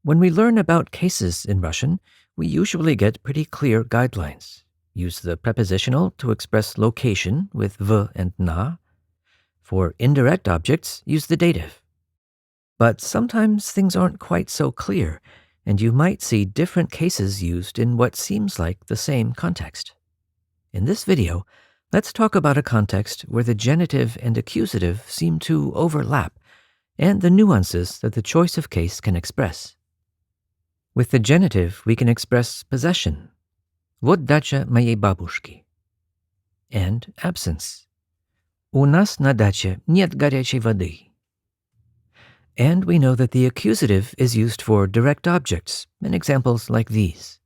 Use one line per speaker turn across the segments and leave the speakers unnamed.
When we learn about cases in Russian, we usually get pretty clear guidelines. Use the prepositional to express location with v and na. For indirect objects, use the dative. But sometimes things aren't quite so clear, and you might see different cases used in what seems like the same context. In this video, let's talk about a context where the genitive and accusative seem to overlap, and the nuances that the choice of case can express. With the genitive, we can express possession. Вот дача моей бабушки. And absence. У нас на даче нет горячей воды. And we know that the accusative is used for direct objects in examples like these.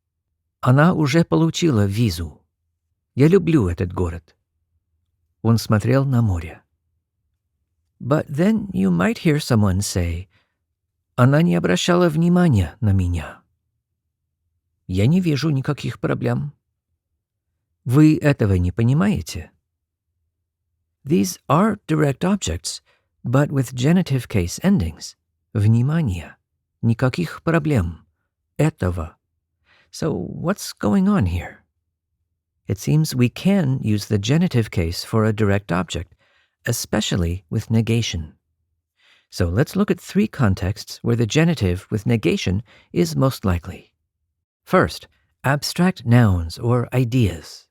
Она уже получила визу. Я люблю этот город. Он смотрел на море. But then you might hear someone say, она не обращала внимания на меня. Я не вижу никаких проблем. Вы этого не понимаете? These are direct objects, but with genitive case endings. Внимание. Никаких проблем. Этого. So what's going on here? It seems we can use the genitive case for a direct object, especially with negation. So let's look at 3 contexts where the genitive with negation is most likely. First, abstract nouns or ideas.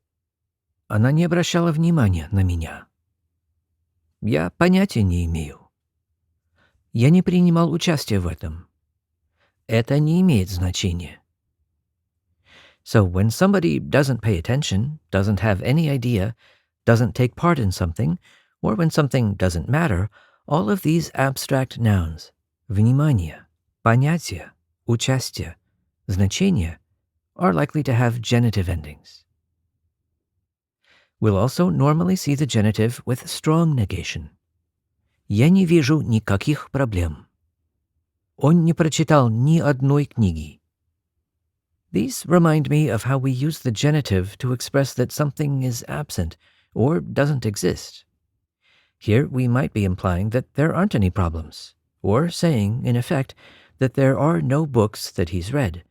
Она не обращала внимания на меня. Я понятия не имею. Я не принимал участия в этом. Это не имеет значения. So when somebody doesn't pay attention, doesn't have any idea, doesn't take part in something, or when something doesn't matter, all of these abstract nouns, внимание, понятие, участие, значение, are likely to have genitive endings. We'll also normally see the genitive with strong negation. Я не вижу никаких проблем. Он не прочитал ни одной книги. These remind me of how we use the genitive to express that something is absent or doesn't exist. Here we might be implying that there aren't any problems, or saying, in effect, that there are no books that he's read.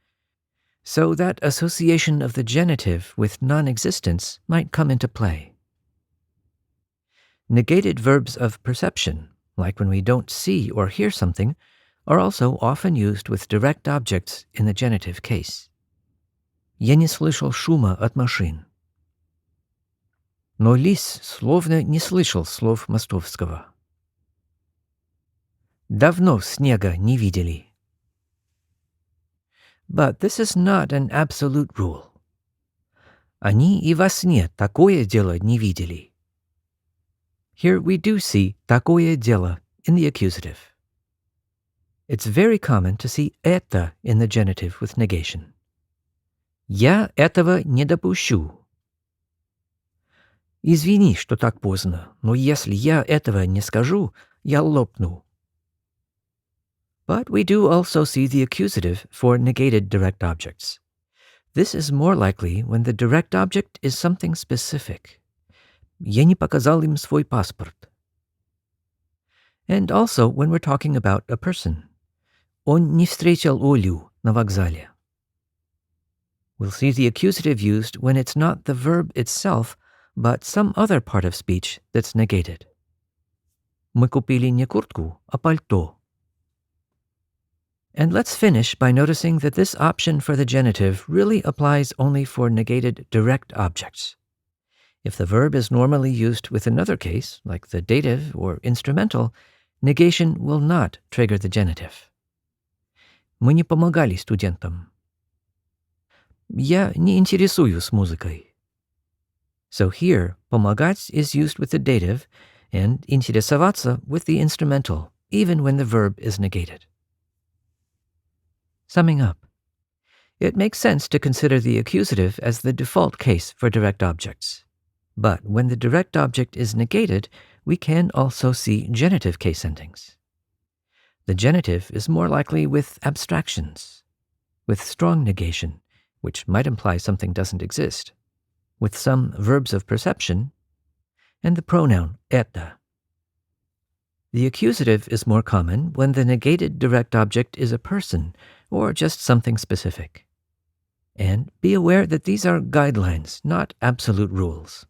So that association of the genitive with non-existence might come into play. Negated verbs of perception, like when we don't see or hear something, are also often used with direct objects in the genitive case. Я не слышал шума от машин. Но лис словно не слышал слов Мостовского. Давно снега не видели. But this is not an absolute rule. Они и во сне такое дело не видели. Here we do see такое дело in the accusative. It's very common to see это in the genitive with negation. Я этого не допущу. Извини, что так поздно, но если я этого не скажу, я лопну. But we do also see the accusative for negated direct objects. This is more likely when the direct object is something specific. Я не показал им свой паспорт. And also when we're talking about a person. Он не встретил Олю на вокзале. We'll see the accusative used when it's not the verb itself, but some other part of speech that's negated. Мы купили не куртку, а пальто. And let's finish by noticing that this option for the genitive really applies only for negated direct objects. If the verb is normally used with another case, like the dative or instrumental, negation will not trigger the genitive. Мы не помогали студентам. Я не интересуюсь музыкой. So here, помогать is used with the dative and интересоваться with the instrumental, even when the verb is negated. Summing up, it makes sense to consider the accusative as the default case for direct objects. But when the direct object is negated, we can also see genitive case endings. The genitive is more likely with abstractions, with strong negation, which might imply something doesn't exist, with some verbs of perception, and the pronoun это. The accusative is more common when the negated direct object is a person, or just something specific. And be aware that these are guidelines, not absolute rules.